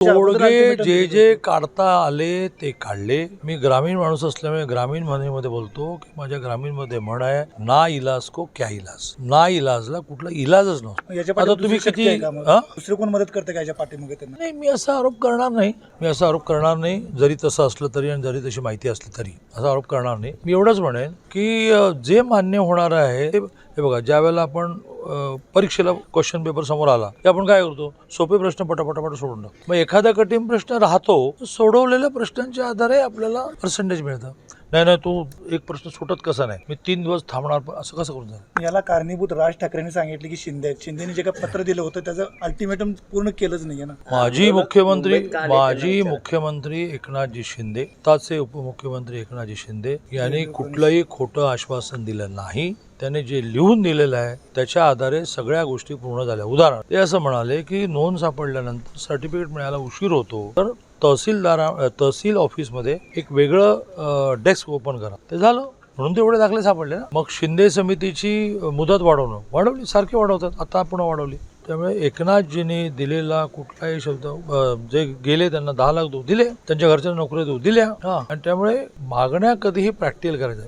तोडगे जे जे काढता आले ते काढले. मी ग्रामीण माणूस असल्यामुळे ग्रामीण म्हणीमध्ये बोलतो की माझ्या ग्रामीण मध्ये म्हण आहे, ना इलाज को क्या इलाज. ना इलाजला कुठला इलाजच नव्हता. आता तुम्ही किती दुसरे कोण मदत करते का याच्या पाठीमागे त्यांना? नाही, मी असा आरोप करणार नाही. जरी तसं असलं तरी आणि जरी तशी माहिती असली तरी असा आरोप करणार नाही. मी एवढंच म्हणेन की जे मान्य होणार आहे हे बघा, ज्या वेळेला आपण परीक्षेला क्वेश्चन पेपर समोर आला की आपण काय करतो, सोपे प्रश्न पटापट सोडून टाकतो. मग एखादा कठीण प्रश्न राहतो, सोडवलेल्या प्रश्नांच्या आधारे आपल्याला पर्सेंटेज मिळतं. नाही तू एक प्रश्न सुटत कसा नाही, मी 3 दिवस थांबणार, असं कसं करून जाईल? याला कारणीभूत राज ठाकरेंनी सांगितले की शिंदेनी जे काही पत्र दिलं होतं त्याचं अल्टिमेटम पूर्ण केलंच नाहीये ना. माजी मुख्यमंत्री एकनाथजी शिंदे, आताचे उपमुख्यमंत्री एकनाथजी शिंदे यांनी कुठलंही खोटं आश्वासन दिलं नाही. त्याने जे लिहून दिलेलं आहे त्याच्या आधारे सगळ्या गोष्टी पूर्ण झाल्या. उदाहरण ते असं म्हणाले की नोंद सापडल्यानंतर सर्टिफिकेट मिळायला उशीर होतो तर तहसील ऑफिसमध्ये एक वेगळं डेस्क ओपन करा. ते झालं म्हणून तेवढे दाखले सापडले ना. मग शिंदे समितीची मुदत वाढवली, सारखी वाढवतात, आता पुन्हा वाढवली. त्यामुळे एकनाथजींनी दिलेला कुठलाही शब्द, जे गेले त्यांना 10 लाख दिले, त्यांच्या घरच्या नोकऱ्या दिल्या. आणि त्यामुळे मागण्या कधीही प्रॅक्टिकल करायच्या.